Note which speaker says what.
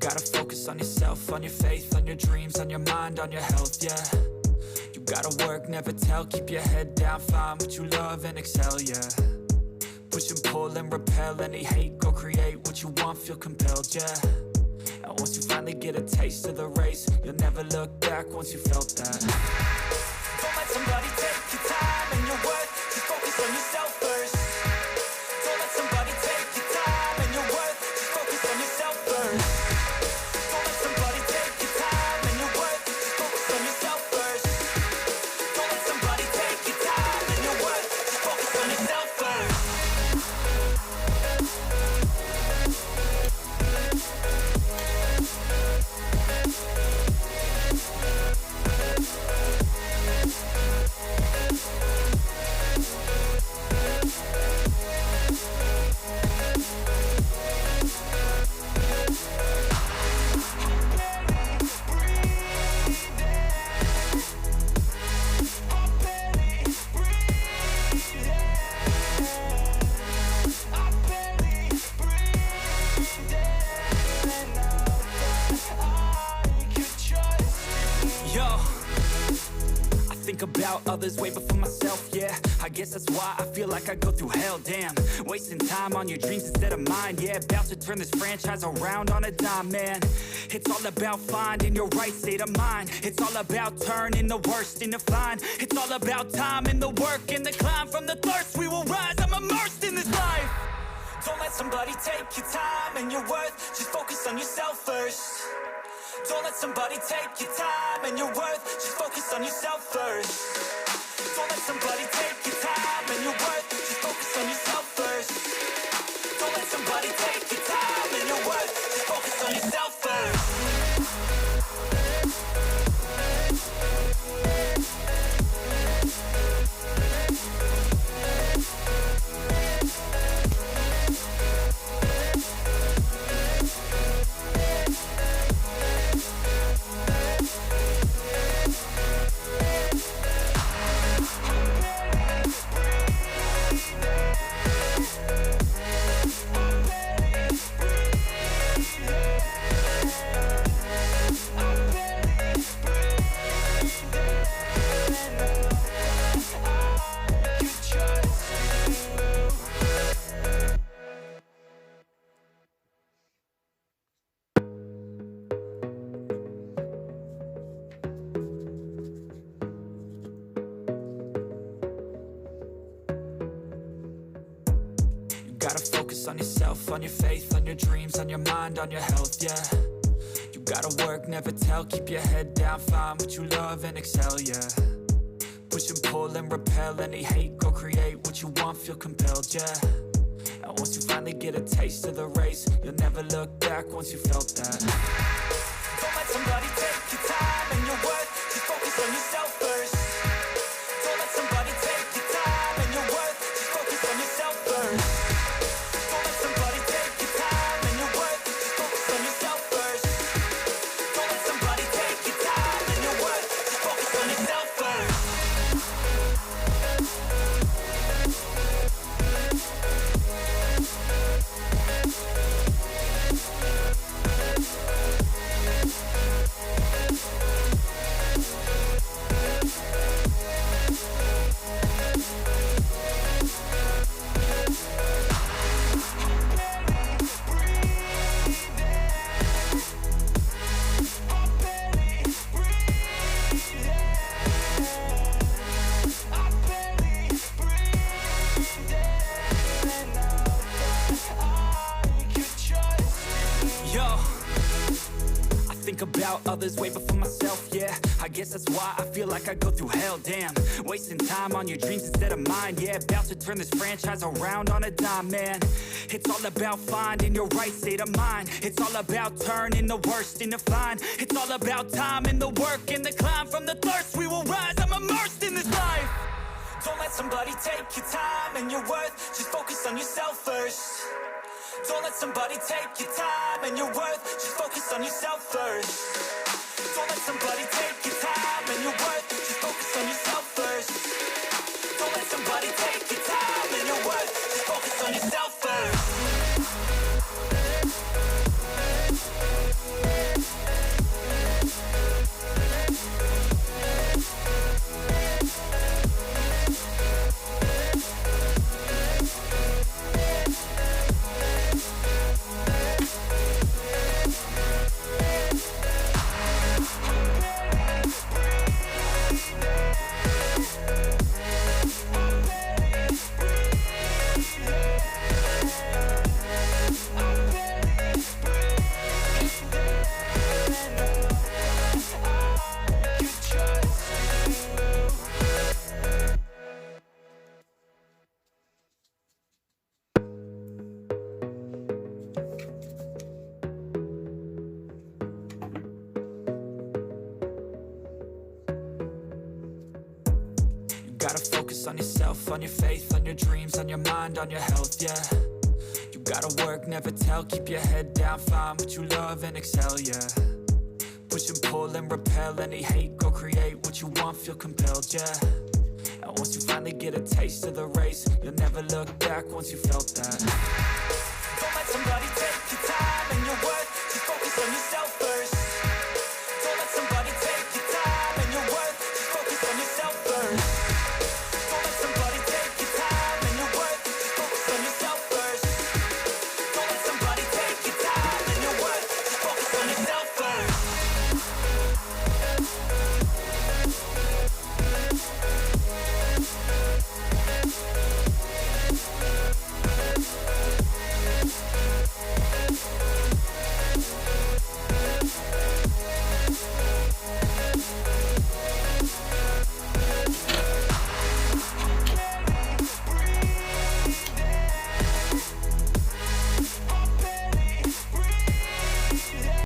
Speaker 1: gotta focus on yourself, on your faith, on your dreams, on your mind, on your health, yeah. You gotta work, never tell, keep your head down, find what you love and excel, yeah. Push and pull and repel any hate, go create what you want, feel compelled, yeah. And once you finally get a taste of the race, you'll never look back once you felt that. Don't let somebody take your time and your worth, just focus on yourself first. Don't let somebody take your time and your worth, just focus on yourself first. Don't let somebody take your time and your worth, just focus on yourself first. Don't let somebody take your time and your worth, just focus on yourself first. About others way before myself, yeah. I guess that's why I feel like I go through hell, damn. Wasting time on your dreams instead of mine, yeah. About to turn this franchise around on a dime, man. It's all about finding your right state of mind. It's all about turning the worst into fine. It's all about time and the work and the climb. From the thirst we will rise, I'm immersed in this life. Don't let somebody take your time and your worth, just focus on yourself first. Don't let somebody take your time and your worth, just focus on yourself first. Don't let somebody take your time and your worth, just focus on yourself first. Don't let somebody take your time and your worth, just focus on yourself first. Gotta focus on yourself, on your faith, on your dreams, on your mind, on your health, yeah. You gotta work, never tell, keep your head down, find what you love and excel, yeah. Push and pull and repel any hate, go create what you want, feel compelled, yeah. And once you finally get a taste of the race, you'll never look back once you felt that. Don't let somebody take your time and your worth, just focus on yourself first. Don't let somebody take your time and your worth, just focus on yourself first. About others way before myself, yeah. I guess that's why I feel like I go through hell, damn. Wasting time on your dreams instead of mine, yeah. About to turn this franchise around on a dime, man. It's all about finding your right state of mind. It's all about turning the worst into fine. It's all about time and the work and the climb. From the thirst we will rise, I'm immersed in this life. Don't let somebody take your time and your worth, just focus on yourself first. Don't let somebody take your time and your worth, just focus on yourself first. Don't let somebody take your time and your worth, just focus on yourself first. Don't let somebody take your time and your worth, just focus on yourself first. gotta focus on yourself, on your faith, on your dreams, on your mind, on your health, yeah. You gotta work, never tell, keep your head down, find what you love and excel, yeah. Push and pull and repel any hate, go create what you want, feel compelled, yeah. And once you finally get a taste of the race, you'll never look back once you felt that.